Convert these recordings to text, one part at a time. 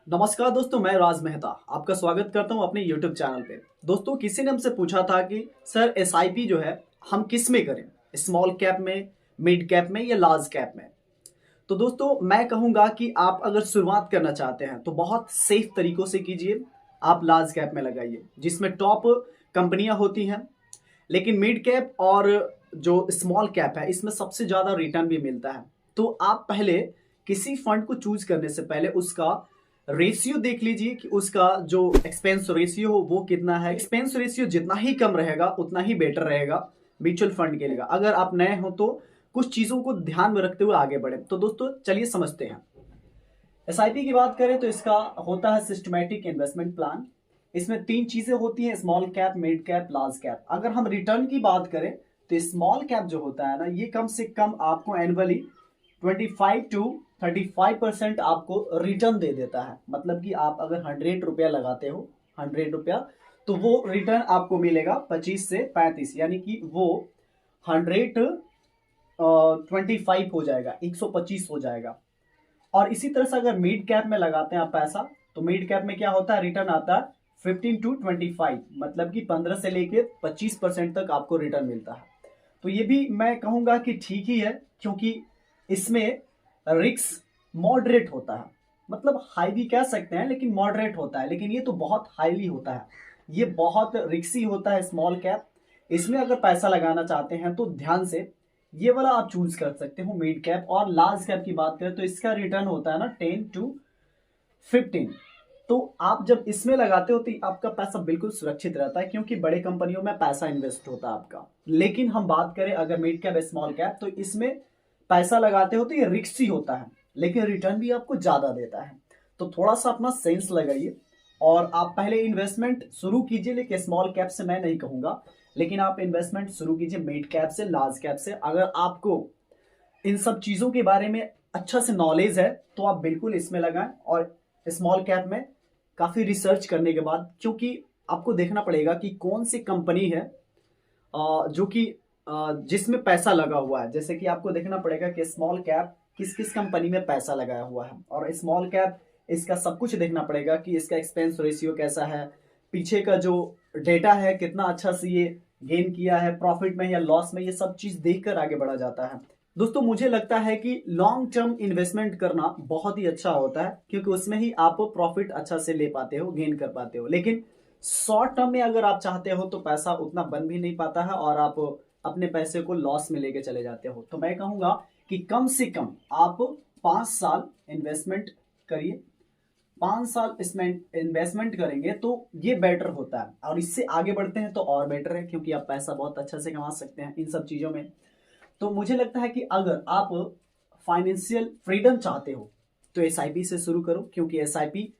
नमस्कार दोस्तों, मैं राज मेहता आपका स्वागत करता हूं अपने YouTube चैनल पे। दोस्तों, किसी ने हमसे पूछा था कि सर एसआईपी जो है हम किस में करें, स्मॉल कैप में, मिड कैप में या लार्ज कैप में। तो दोस्तों, मैं कहूंगा कि आप अगर शुरुआत करना चाहते हैं तो बहुत सेफ तरीकों से कीजिए। आप लार्ज कैप में लगाइए जिसमें टॉप कंपनियां होती हैं। लेकिन मिड कैप और जो स्मॉल कैप है इसमें सबसे ज़्यादा रिटर्न भी मिलता है। तो आप पहले किसी फंड को चूज करने से पहले उसका रेशियो देख लीजिए कि उसका जो एक्सपेंस रेशियो हो वो कितना है। एक्सपेंस रेशियो जितना ही कम रहेगा उतना ही बेटर रहेगा म्यूचुअल फंड के लिए। अगर आप नए हो तो कुछ चीज़ों को ध्यान में रखते हुए आगे बढ़े। तो दोस्तों चलिए समझते हैं। एसआईपी की बात करें तो इसका होता है सिस्टमैटिक इन्वेस्टमेंट प्लान। इसमें तीन चीजें होती हैं, small cap, mid cap, large cap. अगर हम रिटर्न की बात करें तो स्मॉल कैप जो होता है ना, ये कम से कम आपको एनुअली 25 to 35% आपको रिटर्न दे देता है। मतलब कि आप अगर 100 रुपया लगाते हो, 100 रुपया, तो वो रिटर्न आपको मिलेगा 25 से 35, यानी कि वो 125 हो जाएगा, 125 हो जाएगा। और इसी तरह से अगर मिड कैप में लगाते हैं आप पैसा, तो मिड कैप में क्या होता है, रिटर्न आता है 15 to 25, मतलब कि 15 से लेके 25% तक आपको रिटर्न मिलता है। तो ये भी मैं कहूंगा कि ठीक ही है, क्योंकि इसमें रिस्क मॉडरेट होता है। मतलब हाई भी कह सकते हैं लेकिन मॉडरेट होता है, लेकिन ये तो बहुत हाईली होता है। ये बहुत रिस्की होता है स्मॉल कैप। इसमें अगर पैसा लगाना चाहते हैं तो ध्यान से ये वाला आप चूज कर सकते हो मिड कैप। और लार्ज कैप की बात करें तो इसका रिटर्न होता है ना 10 to 15। तो आप जब इसमें लगाते हो तो आपका पैसा बिल्कुल सुरक्षित रहता है, क्योंकि बड़े कंपनियों में पैसा इन्वेस्ट होता है आपका। लेकिन हम बात करें अगर मिड कैप स्मॉल कैप, तो इसमें पैसा लगाते हो तो ये रिस्की होता है, लेकिन रिटर्न भी आपको ज्यादा देता है। तो थोड़ा सा अपना सेंस लगाइए और आप पहले इन्वेस्टमेंट शुरू कीजिए। लेकिन स्मॉल कैप से मैं नहीं कहूंगा, लेकिन आप इन्वेस्टमेंट शुरू कीजिए मिड कैप से, लार्ज कैप से। अगर आपको इन सब चीजों के बारे में अच्छा से नॉलेज है तो आप बिल्कुल इसमें लगाएं। और स्मॉल कैप में काफी रिसर्च करने के बाद, क्योंकि आपको देखना पड़ेगा कि कौन सी कंपनी है जो कि जिसमें पैसा लगा हुआ है। जैसे कि आपको देखना पड़ेगा कि स्मॉल कैप किस किस कंपनी में पैसा लगाया हुआ है, और स्मॉल कैप इसका सब कुछ देखना पड़ेगा कि इसका एक्सपेंस रेशियो कैसा है, पीछे का जो डेटा है कितना अच्छा से ये गेन किया है, प्रॉफिट में या लॉस में, ये सब चीज देखकर आगे बढ़ा जाता है। दोस्तों मुझे लगता है कि लॉन्ग टर्म इन्वेस्टमेंट करना बहुत ही अच्छा होता है, क्योंकि उसमें ही आप प्रॉफिट अच्छा से ले पाते हो, गेन कर पाते हो। लेकिन शॉर्ट टर्म में अगर आप चाहते हो तो पैसा उतना बन भी नहीं पाता है और आप अपने पैसे को लॉस में लेके चले जाते हो। तो मैं कहूंगा कि कम से कम आप 5 साल इन्वेस्टमेंट करिए। 5 साल इसमें इन्वेस्टमेंट करेंगे तो ये बेटर होता है, और इससे आगे बढ़ते हैं तो और बेटर है, क्योंकि आप पैसा बहुत अच्छा से कमा सकते हैं इन सब चीजों में। तो मुझे लगता है कि अगर आप फाइनेंशियल फ्रीडम चाहते हो तो एसआईपी से शुरू करो, क्योंकि एसआईपी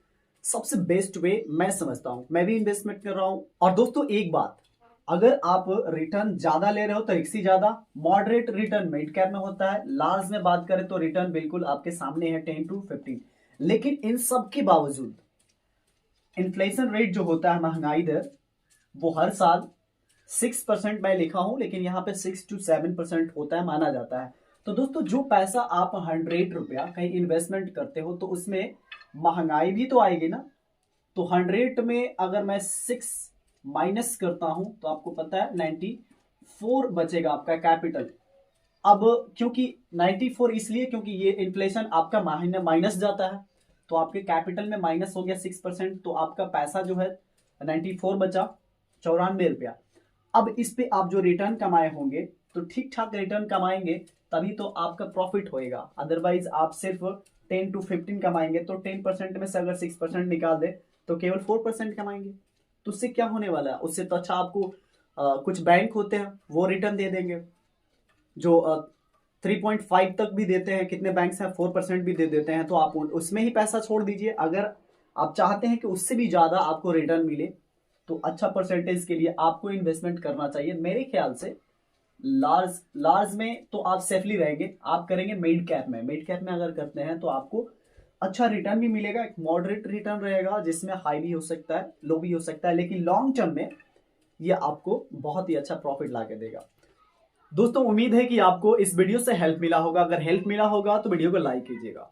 सबसे बेस्ट वे मैं समझता हूं। मैं भी इन्वेस्टमेंट कर रहा हूं। और दोस्तों एक बात, अगर आप रिटर्न ज्यादा ले रहे हो तो रिस्क ज्यादा। मॉडरेट रिटर्न मिड कैप में होता है। लार्ज में बात करें तो रिटर्न बिल्कुल आपके सामने है 10 to 15। लेकिन इन सब के बावजूद इन्फ्लेशन रेट जो होता है, महंगाई दर, वो हर साल 6% मैं लिखा हूं, लेकिन यहाँ पे 6 to 7% होता है, माना जाता है। तो दोस्तों जो पैसा आप 100 रुपया कहीं इन्वेस्टमेंट करते हो तो उसमें महंगाई भी तो आएगी ना। तो 100 में अगर मैं 6 माइनस करता हूं तो आपको पता है 94 बचेगा आपका कैपिटल। अब क्योंकि 94 इसलिए क्योंकि ये इन्फ्लेशन आपका महीने माइनस जाता है, तो आपके कैपिटल में माइनस हो गया 6%, तो आपका पैसा जो है 94 बचा 94 रुपया। अब इस पे आप जो रिटर्न कमाए होंगे तो ठीक ठाक रिटर्न कमाएंगे तभी तो आपका प्रॉफिट होएगा। अदरवाइज आप सिर्फ 10 to 15 कमाएंगे तो 10% में से अगर 6% निकाल दे तो केवल 4% कमाएंगे। तो उससे क्या होने वाला है? उससे तो अच्छा आपको कुछ बैंक होते हैं वो रिटर्न दे देंगे, जो 3.5 तक भी देते हैं। कितने बैंक हैं 4% भी दे देते हैं। तो आप उसमें ही पैसा छोड़ दीजिए। अगर आप चाहते हैं कि उससे भी ज्यादा आपको रिटर्न मिले तो अच्छा परसेंटेज के लिए आपको इन्वेस्टमेंट करना चाहिए। मेरे ख्याल से लार्ज लार्ज में तो आप सेफली रहेंगे। आप करेंगे मिड कैप में। मिड कैप में अगर करते हैं तो आपको अच्छा रिटर्न भी मिलेगा, एक मॉडरेट रिटर्न रहेगा जिसमें हाई भी हो सकता है, लो भी हो सकता है, लेकिन लॉन्ग टर्म में ये आपको बहुत ही अच्छा प्रॉफिट ला के देगा। दोस्तों उम्मीद है कि आपको इस वीडियो से हेल्प मिला होगा। अगर हेल्प मिला होगा तो वीडियो को लाइक कीजिएगा।